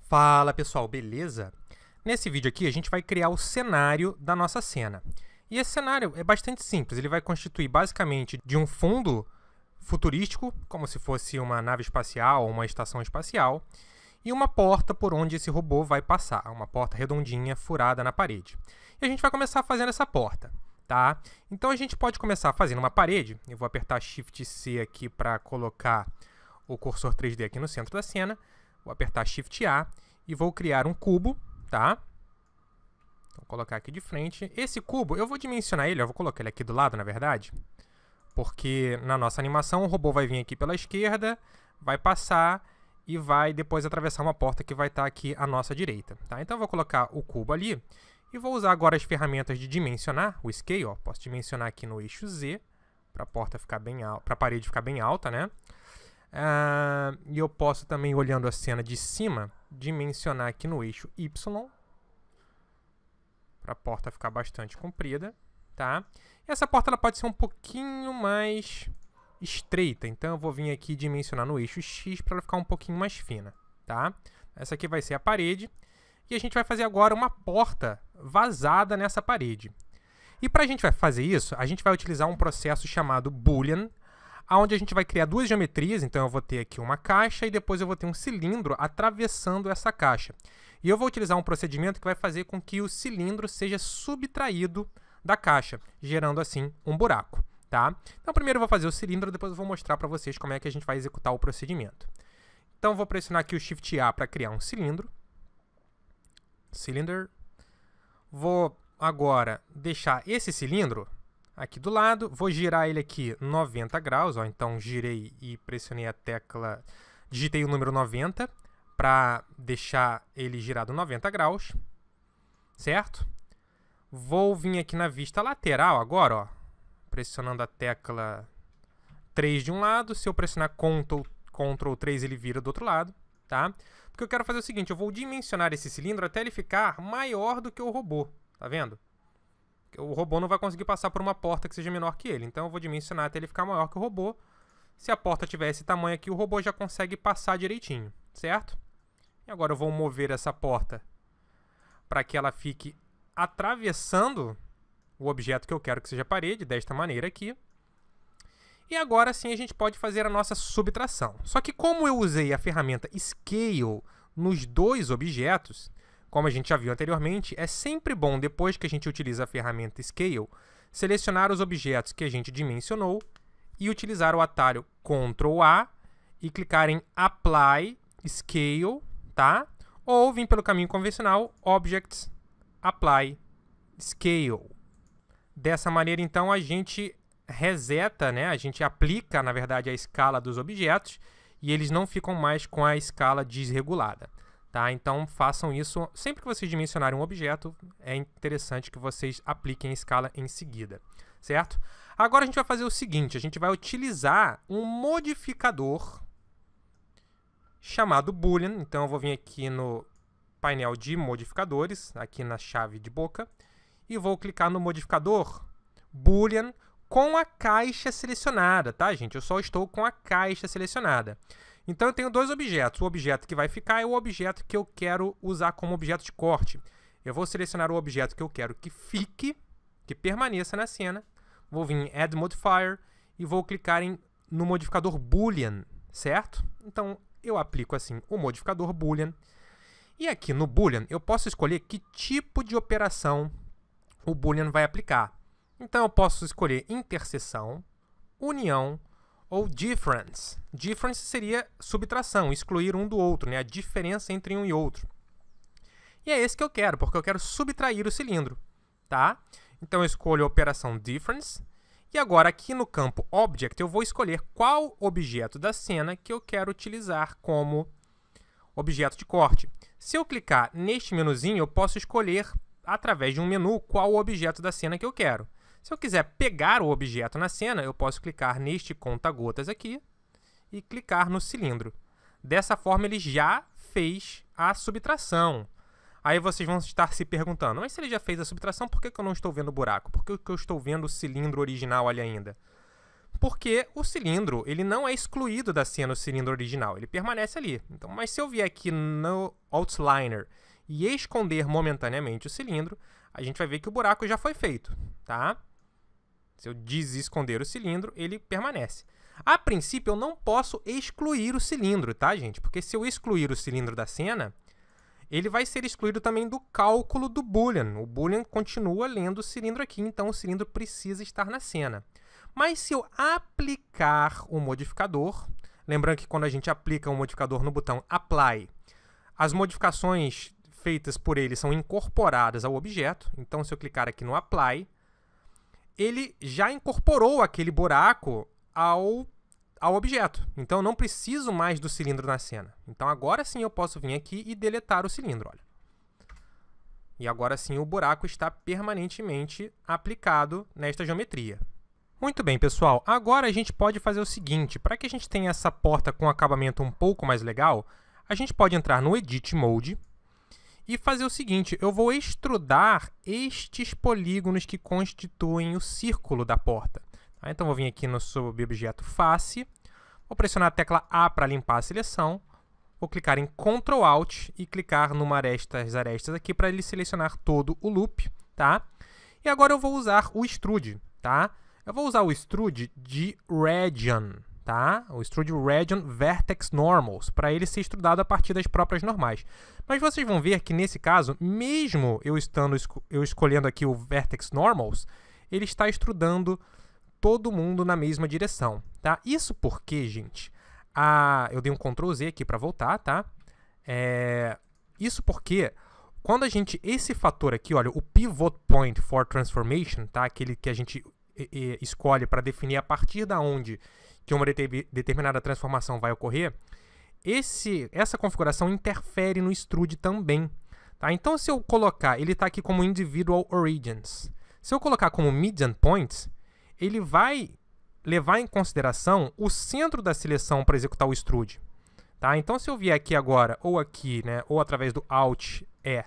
Fala pessoal, beleza? Nesse vídeo aqui a gente vai criar o cenário da nossa cena. E esse cenário é bastante simples, ele vai constituir basicamente de um fundo futurístico, como se fosse uma nave espacial ou uma estação espacial, e uma porta por onde esse robô vai passar, uma porta redondinha furada na parede. E a gente vai começar fazendo essa porta, tá? Então a gente pode começar fazendo uma parede, eu vou apertar Shift C aqui para colocar o cursor 3D aqui no centro da cena. Vou apertar Shift A e vou criar um cubo, tá? Vou colocar aqui de frente. Esse cubo, eu vou dimensionar ele, eu vou colocar ele aqui do lado, na verdade, porque na nossa animação o robô vai vir aqui pela esquerda, vai passar e vai depois atravessar uma porta que vai estar aqui à nossa direita, tá? Então eu vou colocar o cubo ali e vou usar agora as ferramentas de dimensionar, o Scale, ó. Posso dimensionar aqui no eixo Z, para a porta ficar bem alta, para a parede ficar bem alta, né? E eu posso também, olhando a cena de cima, dimensionar aqui no eixo Y, para a porta ficar bastante comprida, tá? E essa porta ela pode ser um pouquinho mais estreita, então eu vou vir aqui dimensionar no eixo X para ela ficar um pouquinho mais fina, tá? Essa aqui vai ser a parede, e a gente vai fazer agora uma porta vazada nessa parede. E para a gente fazer isso, a gente vai utilizar um processo chamado Boolean, onde a gente vai criar duas geometrias. Então eu vou ter aqui uma caixa e depois eu vou ter um cilindro atravessando essa caixa. E eu vou utilizar um procedimento que vai fazer com que o cilindro seja subtraído da caixa, gerando assim um buraco, tá? Então primeiro eu vou fazer o cilindro, depois eu vou mostrar para vocês como é que a gente vai executar o procedimento. Então eu vou pressionar aqui o Shift A para criar um cilindro. Cylinder. Vou agora deixar esse cilindro aqui do lado, vou girar ele aqui 90 graus, ó, então girei e pressionei a tecla, digitei o número 90 para deixar ele girado 90 graus, certo? Vou vir aqui na vista lateral agora, ó, pressionando a tecla 3 de um lado, se eu pressionar Ctrl 3 ele vira do outro lado, tá? Porque eu quero fazer o seguinte, eu vou dimensionar esse cilindro até ele ficar maior do que o robô, tá vendo? O robô não vai conseguir passar por uma porta que seja menor que ele. Então eu vou dimensionar até ele ficar maior que o robô. Se a porta tiver esse tamanho aqui, o robô já consegue passar direitinho, certo? E agora eu vou mover essa porta para que ela fique atravessando o objeto que eu quero que seja a parede, desta maneira aqui. E agora sim a gente pode fazer a nossa subtração. Só que como eu usei a ferramenta Scale nos dois objetos, como a gente já viu anteriormente, é sempre bom, depois que a gente utiliza a ferramenta Scale, selecionar os objetos que a gente dimensionou e utilizar o atalho Ctrl A e clicar em Apply Scale, tá? Ou vir pelo caminho convencional, Objects, Apply Scale. Dessa maneira, então, a gente reseta, né? A gente aplica, na verdade, a escala dos objetos e eles não ficam mais com a escala desregulada. Tá? Então, façam isso. Sempre que vocês dimensionarem um objeto, é interessante que vocês apliquem a escala em seguida, certo? Agora a gente vai fazer o seguinte, a gente vai utilizar um modificador chamado Boolean. Então, eu vou vir aqui no painel de modificadores, aqui na chave de boca, e vou clicar no modificador Boolean com a caixa selecionada, tá, gente? Eu só estou com a caixa selecionada. Então, eu tenho dois objetos. O objeto que vai ficar é o objeto que eu quero usar como objeto de corte. Eu vou selecionar o objeto que eu quero que fique, que permaneça na cena. Vou vir em Add Modifier e vou clicar no modificador Boolean, certo? Então, eu aplico assim o modificador Boolean. E aqui no Boolean, eu posso escolher que tipo de operação o Boolean vai aplicar. Então, eu posso escolher interseção, união, ou difference. Difference seria subtração, excluir um do outro, né? A diferença entre um e outro. E é esse que eu quero, porque eu quero subtrair o cilindro, tá? Então eu escolho a operação difference. E agora aqui no campo object eu vou escolher qual objeto da cena que eu quero utilizar como objeto de corte. Se eu clicar neste menuzinho, eu posso escolher através de um menu qual o objeto da cena que eu quero. Se eu quiser pegar o objeto na cena, eu posso clicar neste conta-gotas aqui e clicar no cilindro. Dessa forma, ele já fez a subtração. Aí vocês vão estar se perguntando, mas se ele já fez a subtração, por que eu não estou vendo o buraco? Por que eu estou vendo o cilindro original ali ainda? porque o cilindro ele não é excluído da cena, o cilindro original, ele permanece ali. Então, mas se eu vier aqui no Outliner e esconder momentaneamente o cilindro, a gente vai ver que o buraco já foi feito, tá? Se eu desesconder o cilindro, ele permanece. A princípio, eu não posso excluir o cilindro, tá, gente? Porque se eu excluir o cilindro da cena, ele vai ser excluído também do cálculo do Boolean. O Boolean continua lendo o cilindro aqui, então o cilindro precisa estar na cena. Mas se eu aplicar o modificador, lembrando que quando a gente aplica um modificador no botão Apply, as modificações feitas por ele são incorporadas ao objeto. Então, se eu clicar aqui no Apply, ele já incorporou aquele buraco ao objeto. Então, eu não preciso mais do cilindro na cena. Então, agora sim eu posso vir aqui e deletar o cilindro. Olha. E agora sim o buraco está permanentemente aplicado nesta geometria. Muito bem, pessoal. Agora a gente pode fazer o seguinte. Para que a gente tenha essa porta com acabamento um pouco mais legal, a gente pode entrar no Edit Mode e fazer o seguinte. Eu vou extrudar estes polígonos que constituem o círculo da porta. Então, vou vir aqui no subobjeto Face, vou pressionar a tecla A para limpar a seleção, vou clicar em Ctrl Alt e clicar numa destas arestas aqui para ele selecionar todo o loop, tá? E agora eu vou usar o Extrude, tá? Eu vou usar o Extrude de Region, tá? O Extrude Region Vertex Normals, para ele ser extrudado a partir das próprias normais. Mas vocês vão ver que nesse caso, mesmo eu escolhendo aqui o Vertex Normals, ele está extrudando todo mundo na mesma direção, tá? Isso porque, gente, eu dei um Ctrl Z aqui para voltar, tá? Isso porque quando a gente, esse fator aqui, olha, o Pivot Point for Transformation, tá? Aquele que a gente escolhe para definir a partir da onde que uma determinada transformação vai ocorrer, essa configuração interfere no extrude também, tá? Então, se eu colocar, ele está aqui como Individual Origins. Se eu colocar como Median Points, ele vai levar em consideração o centro da seleção para executar o extrude, tá? Então, se eu vier aqui agora, ou aqui, né, ou através do Alt-E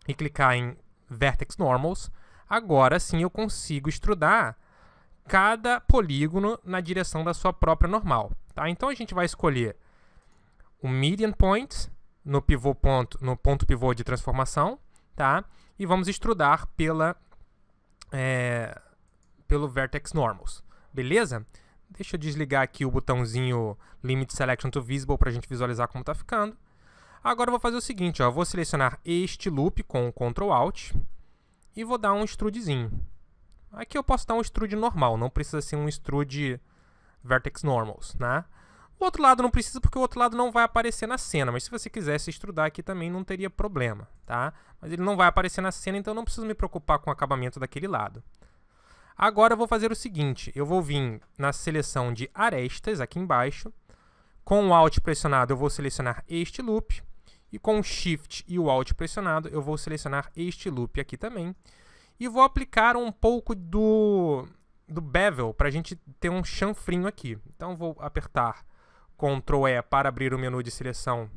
e clicar em Vertex Normals, agora sim eu consigo extrudar cada polígono na direção da sua própria normal, tá? Então, a gente vai escolher o Median Point no ponto pivô de transformação, tá? E vamos extrudar pelo Vertex Normals, beleza? Deixa eu desligar aqui o botãozinho Limit Selection to Visible para a gente visualizar como está ficando. Agora eu vou fazer o seguinte, ó, eu vou selecionar este loop com o Ctrl Alt e vou dar um extrudezinho. Aqui eu posso dar um extrude normal, não precisa ser um extrude Vertex Normals, né? O outro lado não precisa porque o outro lado não vai aparecer na cena, mas se você quisesse extrudar aqui também não teria problema, tá? Mas ele não vai aparecer na cena, então não preciso me preocupar com o acabamento daquele lado. Agora eu vou fazer o seguinte, eu vou vir na seleção de arestas aqui embaixo, com o Alt pressionado eu vou selecionar este loop, e com o Shift e o Alt pressionado eu vou selecionar este loop aqui também, e vou aplicar um pouco do bevel para a gente ter um chanfrinho aqui. Então vou apertar Ctrl E para abrir o menu de seleção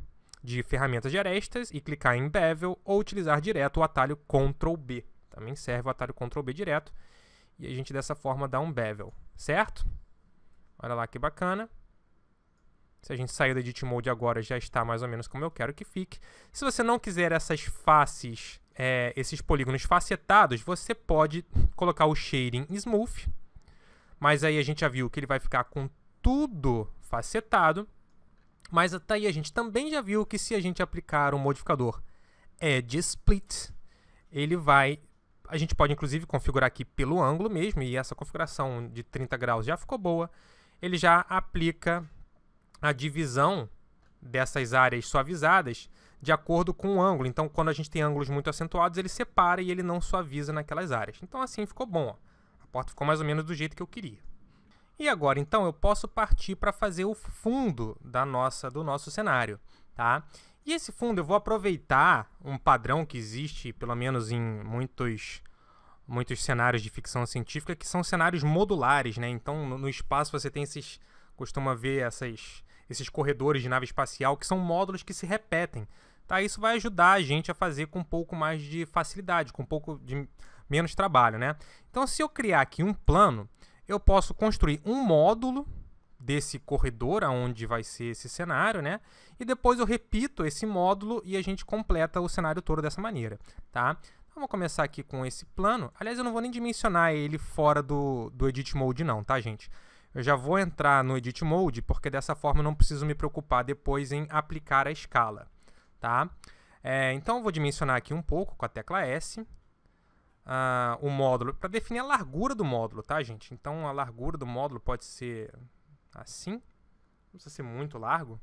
de ferramentas de arestas e clicar em bevel ou utilizar direto o atalho Ctrl B. Também serve o atalho Ctrl B direto. E a gente dessa forma dá um bevel, certo? Olha lá que bacana. Se a gente sair do Edit Mode agora, já está mais ou menos como eu quero que fique. Se você não quiser essas faces, esses polígonos facetados, você pode colocar o Shading Smooth. Mas aí a gente já viu que ele vai ficar com tudo facetado. Mas até aí a gente também já viu que se a gente aplicar o modificador Edge Split, ele vai... A gente pode, inclusive, configurar aqui pelo ângulo mesmo, e essa configuração de 30 graus já ficou boa. Ele já aplica a divisão dessas áreas suavizadas de acordo com o ângulo. Então, quando a gente tem ângulos muito acentuados, ele separa e ele não suaviza naquelas áreas. Então, assim ficou bom, ó. A porta ficou mais ou menos do jeito que eu queria. E agora, então, eu posso partir para fazer o fundo do nosso cenário, tá? E esse fundo eu vou aproveitar um padrão que existe, pelo menos em muitos cenários de ficção científica, que são cenários modulares, né? Então, no espaço você tem costuma ver esses corredores de nave espacial, que são módulos que se repetem, tá? Isso vai ajudar a gente a fazer com um pouco mais de facilidade, com um pouco de menos trabalho, né? Então, se eu criar aqui um plano, eu posso construir um módulo desse corredor aonde vai ser esse cenário, né? E depois eu repito esse módulo e a gente completa o cenário todo dessa maneira, tá? Então, vou começar aqui com esse plano. Aliás, eu não vou nem dimensionar ele fora do Edit Mode não, tá, gente? Eu já vou entrar no Edit Mode, porque dessa forma eu não preciso me preocupar depois em aplicar a escala, tá? Então, eu vou dimensionar aqui um pouco com a tecla S. O módulo, para definir a largura do módulo, tá, gente? Então, a largura do módulo pode ser assim, não precisa ser muito largo,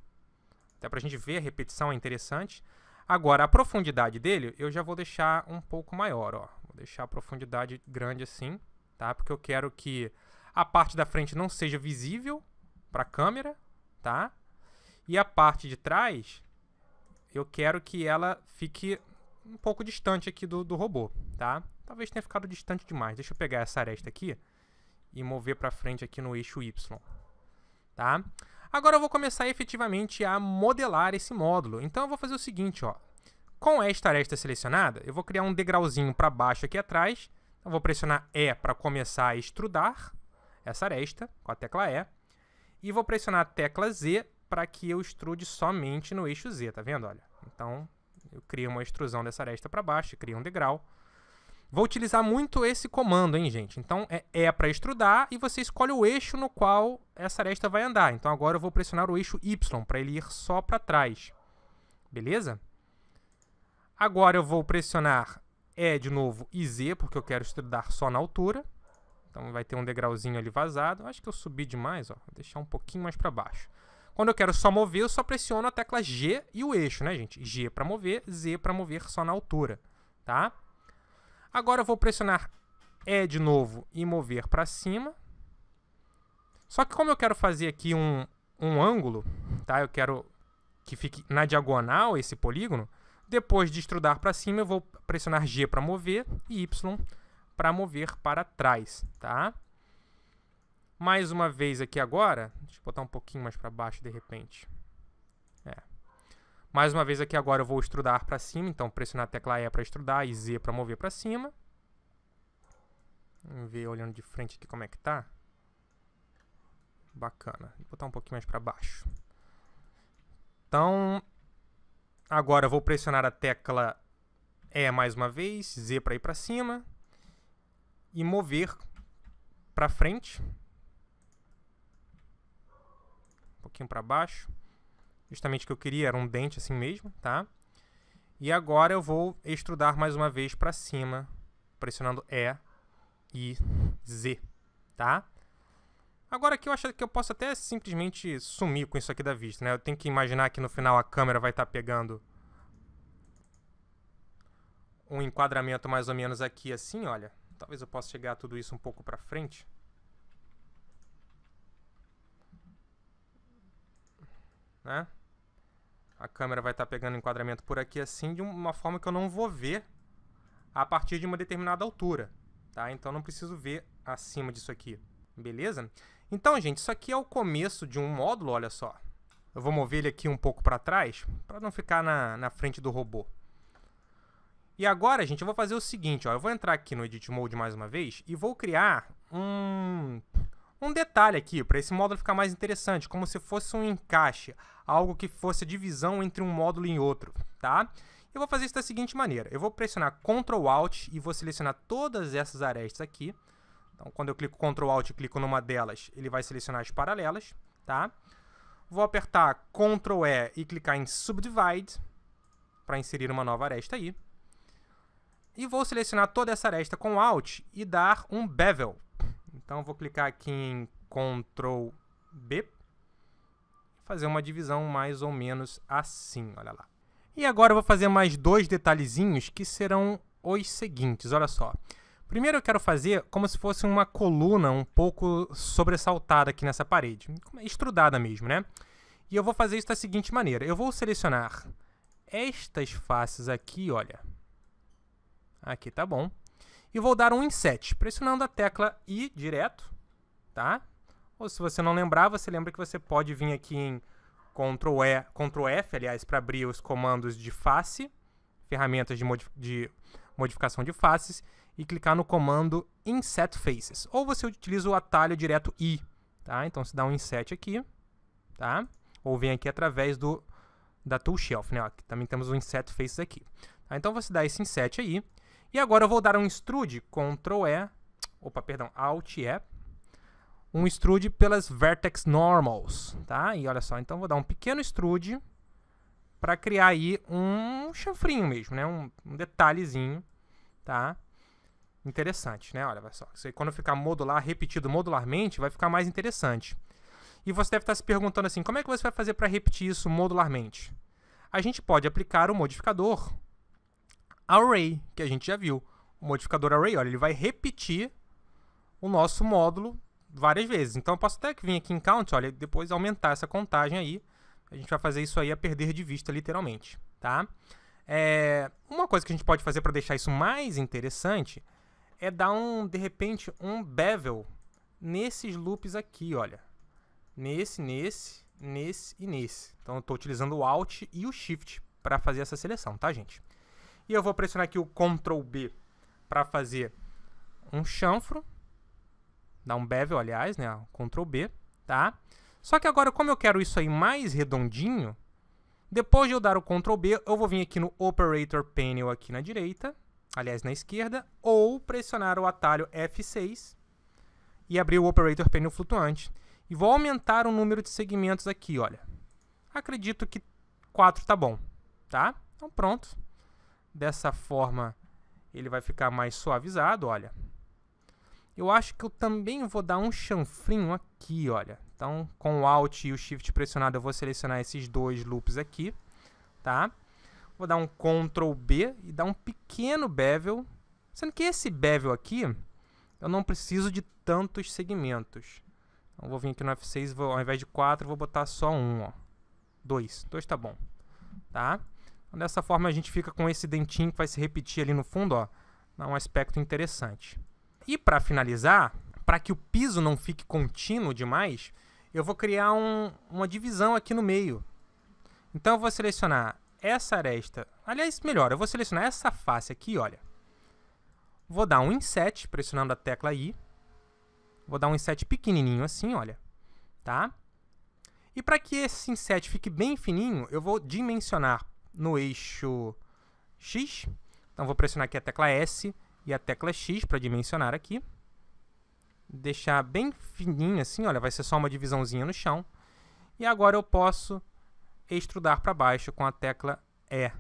até para a gente ver a repetição é interessante. Agora, a profundidade dele, eu já vou deixar um pouco maior, ó. Vou deixar a profundidade grande assim, tá? Porque eu quero que a parte da frente não seja visível para a câmera, tá? E a parte de trás, eu quero que ela fique um pouco distante aqui do robô, tá? Talvez tenha ficado distante demais. Deixa eu pegar essa aresta aqui e mover para frente aqui no eixo Y, tá? Agora eu vou começar efetivamente a modelar esse módulo. Então eu vou fazer o seguinte, ó. Com esta aresta selecionada, eu vou criar um degrauzinho para baixo aqui atrás. Então, vou pressionar E para começar a extrudar essa aresta com a tecla E. E vou pressionar a tecla Z para que eu extrude somente no eixo Z, tá vendo? Olha. Então, eu crio uma extrusão dessa aresta para baixo, crio um degrau. Vou utilizar muito esse comando, hein, gente? Então, é para extrudar e você escolhe o eixo no qual essa aresta vai andar. Então, agora eu vou pressionar o eixo Y para ele ir só para trás. Beleza? Agora eu vou pressionar E de novo e Z, porque eu quero extrudar só na altura. Então, vai ter um degrauzinho ali vazado. Acho que eu subi demais, ó. Vou deixar um pouquinho mais para baixo. Quando eu quero só mover, eu só pressiono a tecla G e o eixo, né, gente? G para mover, Z para mover só na altura, tá? Agora eu vou pressionar E de novo e mover para cima. Só que como eu quero fazer aqui um ângulo, tá? Eu quero que fique na diagonal esse polígono. Depois de extrudar para cima, eu vou pressionar G para mover e Y para mover para trás, tá? Mais uma vez aqui agora, deixa eu botar um pouquinho mais para baixo de repente. Mais uma vez aqui agora eu vou extrudar para cima, então pressionar a tecla E para extrudar e Z para mover para cima. Vamos ver olhando de frente aqui como é que tá. Bacana. Vou botar um pouquinho mais para baixo. Então, agora eu vou pressionar a tecla E mais uma vez, Z para ir para cima e mover para frente. Um pouquinho para baixo. Justamente o que eu queria era um dente assim mesmo, tá? E agora eu vou extrudar mais uma vez para cima, pressionando E e Z, tá? Agora aqui eu acho que eu posso até simplesmente sumir com isso aqui da vista, né? Eu tenho que imaginar que no final a câmera vai estar pegando um enquadramento mais ou menos aqui assim, olha. Talvez eu possa chegar tudo isso um pouco para frente. Né? A câmera vai estar pegando enquadramento por aqui assim, de uma forma que eu não vou ver a partir de uma determinada altura, tá? Então não preciso ver acima disso aqui, beleza? Então, gente, isso aqui é o começo de um módulo, olha só. Eu vou mover ele aqui um pouco para trás, para não ficar na frente do robô. E agora, gente, eu vou fazer o seguinte, ó, eu vou entrar aqui no Edit Mode mais uma vez e vou criar um detalhe aqui, para esse módulo ficar mais interessante, como se fosse um encaixe, algo que fosse a divisão entre um módulo e outro, tá? Eu vou fazer isso da seguinte maneira, eu vou pressionar Ctrl Alt e vou selecionar todas essas arestas aqui. Então, quando eu clico Ctrl Alt e clico numa delas, ele vai selecionar as paralelas, tá? Vou apertar Ctrl E e clicar em Subdivide, para inserir uma nova aresta aí. E vou selecionar toda essa aresta com Alt e dar um Bevel. Então, eu vou clicar aqui em Ctrl B, fazer uma divisão mais ou menos assim, olha lá. E agora eu vou fazer mais dois detalhezinhos que serão os seguintes, olha só. Primeiro eu quero fazer como se fosse uma coluna um pouco sobressaltada aqui nessa parede, estrudada mesmo, né? E eu vou fazer isso da seguinte maneira, eu vou selecionar estas faces aqui, olha. Aqui tá bom. E vou dar um Inset, pressionando a tecla I direto, tá? Ou se você não lembrar, você lembra que você pode vir aqui em Ctrl F, aliás, para abrir os comandos de face, ferramentas de modificação de faces, e clicar no comando Inset Faces. Ou você utiliza o atalho direto I, tá? Então, você dá um Inset aqui, tá? Ou vem aqui através da Tool Shelf, né? Aqui também temos o Inset Faces aqui. Tá? Então, você dá esse Inset aí. E agora eu vou dar um extrude, Alt E, um extrude pelas Vertex Normals, tá? E olha só, então eu vou dar um pequeno extrude para criar aí um chanfrinho mesmo, né? Um detalhezinho, tá? Interessante, né? Olha só, isso aí, quando ficar repetido modularmente, vai ficar mais interessante. E você deve estar se perguntando assim, como é que você vai fazer para repetir isso modularmente? A gente pode aplicar o modificador Array, que a gente já viu. O modificador Array, olha, ele vai repetir o nosso módulo várias vezes. Então, eu posso até vir aqui em Count, olha, depois aumentar essa contagem aí. A gente vai fazer isso aí a perder de vista, literalmente, tá? Uma coisa que a gente pode fazer para deixar isso mais interessante é dar de repente, um bevel nesses loops aqui, olha. Nesse e nesse. Então, eu estou utilizando o Alt e o Shift para fazer essa seleção, tá, gente? E eu vou pressionar aqui o Ctrl B para fazer um chanfro. Dar um bevel, aliás, né? Ctrl B, tá? Só que agora, como eu quero isso aí mais redondinho, depois de eu dar o Ctrl B, eu vou vir aqui no Operator Panel aqui na direita, aliás, na esquerda, ou pressionar o atalho F6 e abrir o Operator Panel flutuante. E vou aumentar o número de segmentos aqui, olha. Acredito que 4 tá bom, tá? Então, pronto. Dessa forma, ele vai ficar mais suavizado, olha. Eu acho que eu também vou dar um chanfrinho aqui, olha. Então, com o Alt e o Shift pressionado, eu vou selecionar esses dois loops aqui, tá? Vou dar um Ctrl B e dar um pequeno bevel. Sendo que esse bevel aqui, eu não preciso de tantos segmentos. Então, vou vir aqui no F6, ao invés de 4, vou botar só 1, ó. 2 tá bom, tá? Então, dessa forma, a gente fica com esse dentinho que vai se repetir ali no fundo, ó. Dá um aspecto interessante. E para finalizar, para que o piso não fique contínuo demais, eu vou criar uma divisão aqui no meio. Então, eu vou selecionar essa aresta. Aliás, melhor, eu vou selecionar essa face aqui, olha. Vou dar um Inset, pressionando a tecla I. Vou dar um Inset pequenininho assim, olha. Tá? E para que esse Inset fique bem fininho, eu vou dimensionar no eixo X. Então, vou pressionar aqui a tecla S e a tecla X para dimensionar aqui. Deixar bem fininho assim, olha, vai ser só uma divisãozinha no chão. E agora eu posso extrudar para baixo com a tecla E.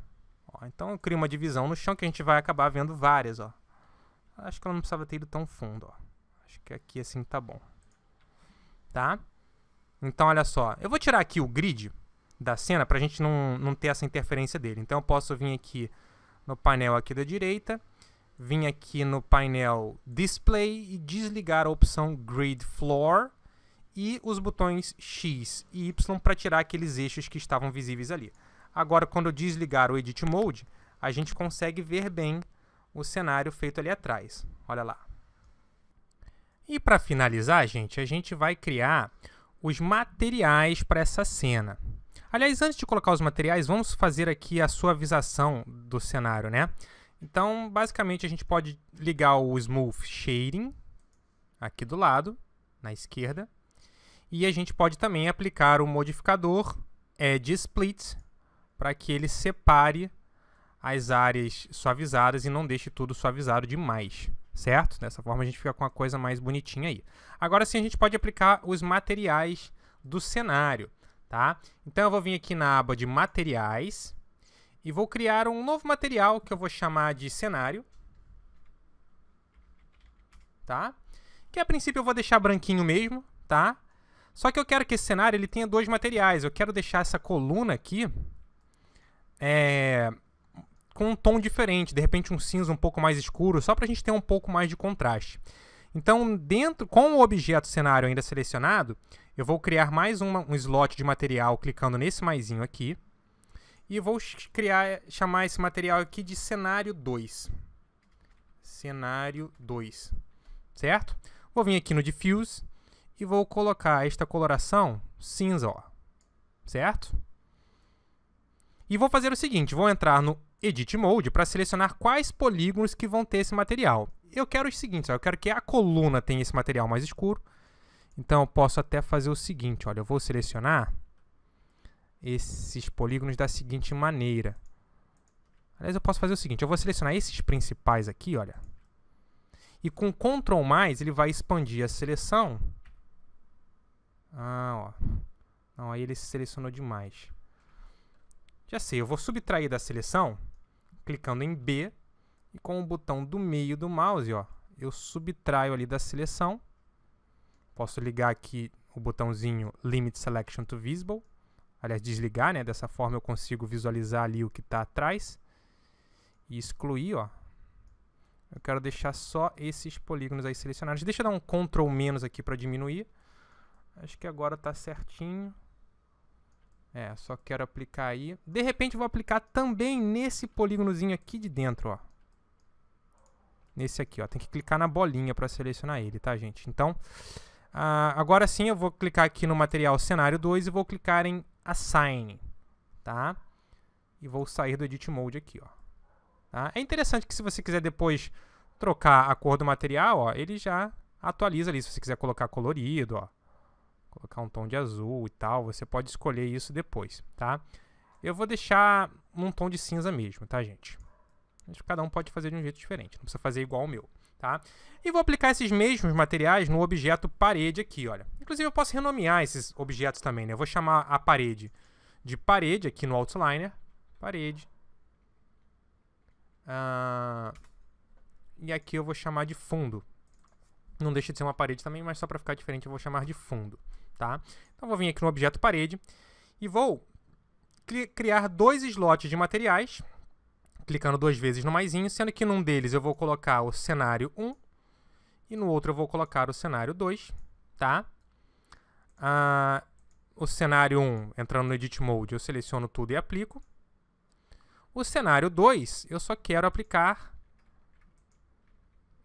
Ó, então eu crio uma divisão no chão que a gente vai acabar vendo várias, ó. Acho que ela não precisava ter ido tão fundo, ó. Acho que aqui assim tá bom. Tá? Então, olha só. Eu vou tirar aqui o grid da cena para a gente não ter essa interferência dele. Então, eu posso vir aqui no painel aqui da direita, vir aqui no painel Display e desligar a opção Grid Floor e os botões X e Y para tirar aqueles eixos que estavam visíveis ali. Agora, quando eu desligar o Edit Mode, a gente consegue ver bem o cenário feito ali atrás. Olha lá. E para finalizar, gente, a gente vai criar os materiais para essa cena. Aliás, antes de colocar os materiais, vamos fazer aqui a suavização do cenário, né? Então, basicamente, a gente pode ligar o Smooth Shading aqui do lado, na esquerda. E a gente pode também aplicar o modificador Edge Split para que ele separe as áreas suavizadas e não deixe tudo suavizado demais, certo? Dessa forma, a gente fica com a coisa mais bonitinha aí. Agora sim, a gente pode aplicar os materiais do cenário, tá? Então, eu vou vir aqui na aba de Materiais e vou criar um novo material que eu vou chamar de Cenário, tá? Que a princípio eu vou deixar branquinho mesmo, tá? Só que eu quero que esse cenário ele tenha dois materiais. Eu quero deixar essa coluna aqui com um tom diferente, de repente um cinza um pouco mais escuro, só para a gente ter um pouco mais de contraste. Então, com o objeto cenário ainda selecionado, eu vou criar mais um slot de material clicando nesse maisinho aqui. E vou chamar esse material aqui de Cenário 2. Cenário 2. Certo? Vou vir aqui no Diffuse e vou colocar esta coloração cinza, ó. Certo? E vou fazer o seguinte, vou entrar no Edit Mode para selecionar quais polígonos que vão ter esse material. Eu quero o seguinte, ó, eu quero que a coluna tenha esse material mais escuro. Então, eu posso até fazer o seguinte, olha, eu vou selecionar esses polígonos da seguinte maneira. Aliás, eu posso fazer o seguinte, eu vou selecionar esses principais aqui, olha. E com Ctrl+, ele vai expandir a seleção. Ó. Não, aí ele selecionou demais. Já sei, eu vou subtrair da seleção, clicando em B, e com o botão do meio do mouse, ó, eu subtraio ali da seleção. Posso ligar aqui o botãozinho Limit Selection to Visible. Aliás, desligar, né? Dessa forma eu consigo visualizar ali o que está atrás. E excluir, ó. Eu quero deixar só esses polígonos aí selecionados. Deixa eu dar um Ctrl- aqui para diminuir. Acho que agora está certinho. Só quero aplicar aí. De repente eu vou aplicar também nesse polígonozinho aqui de dentro, ó. Nesse aqui, ó. Tem que clicar na bolinha para selecionar ele, tá, gente? Então, agora sim eu vou clicar aqui no material cenário 2 e vou clicar em Assign, tá? E vou sair do Edit Mode aqui, ó. Tá? É interessante que se você quiser depois trocar a cor do material, ó, ele já atualiza ali. Se você quiser colocar colorido, ó, colocar um tom de azul e tal, você pode escolher isso depois, tá? Eu vou deixar num tom de cinza mesmo, tá, gente? Cada um pode fazer de um jeito diferente, não precisa fazer igual o meu, tá? E vou aplicar esses mesmos materiais no objeto parede aqui, olha. Inclusive eu posso renomear esses objetos também, né? Eu vou chamar a parede de parede aqui no Outliner, parede. E aqui eu vou chamar de fundo. Não deixa de ser uma parede também, mas só para ficar diferente eu vou chamar de fundo, tá? Então vou vir aqui no objeto parede e vou criar 2 slots de materiais, clicando 2 vezes no maisinho, sendo que num deles eu vou colocar o cenário 1 e no outro eu vou colocar o cenário 2, tá? O cenário 1, entrando no Edit Mode, eu seleciono tudo e aplico. O cenário 2, eu só quero aplicar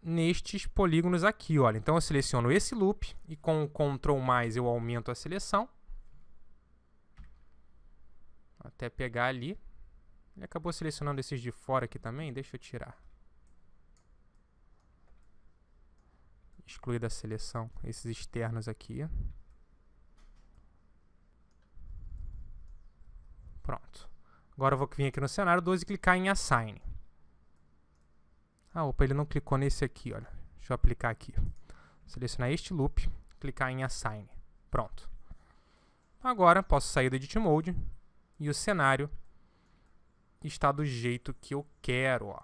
nestes polígonos aqui, olha. Então, eu seleciono esse loop e com o Ctrl+ eu aumento a seleção. Até pegar ali. Ele acabou selecionando esses de fora aqui também, deixa eu tirar. Excluir da seleção esses externos aqui. Pronto. Agora eu vou vir aqui no cenário 2 e clicar em Assign. Opa, ele não clicou nesse aqui, olha. Deixa eu aplicar aqui. Selecionar este loop, clicar em Assign. Pronto. Agora posso sair do Edit Mode e o cenário está do jeito que eu quero, ó.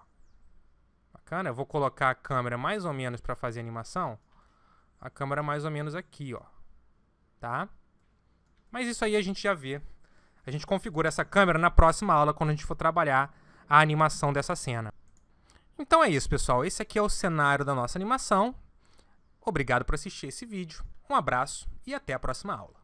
Bacana? Eu vou colocar a câmera mais ou menos para fazer a animação. A câmera mais ou menos aqui, ó. Tá? Mas isso aí a gente já vê. A gente configura essa câmera na próxima aula, quando a gente for trabalhar a animação dessa cena. Então é isso, pessoal. Esse aqui é o cenário da nossa animação. Obrigado por assistir esse vídeo. Um abraço e até a próxima aula.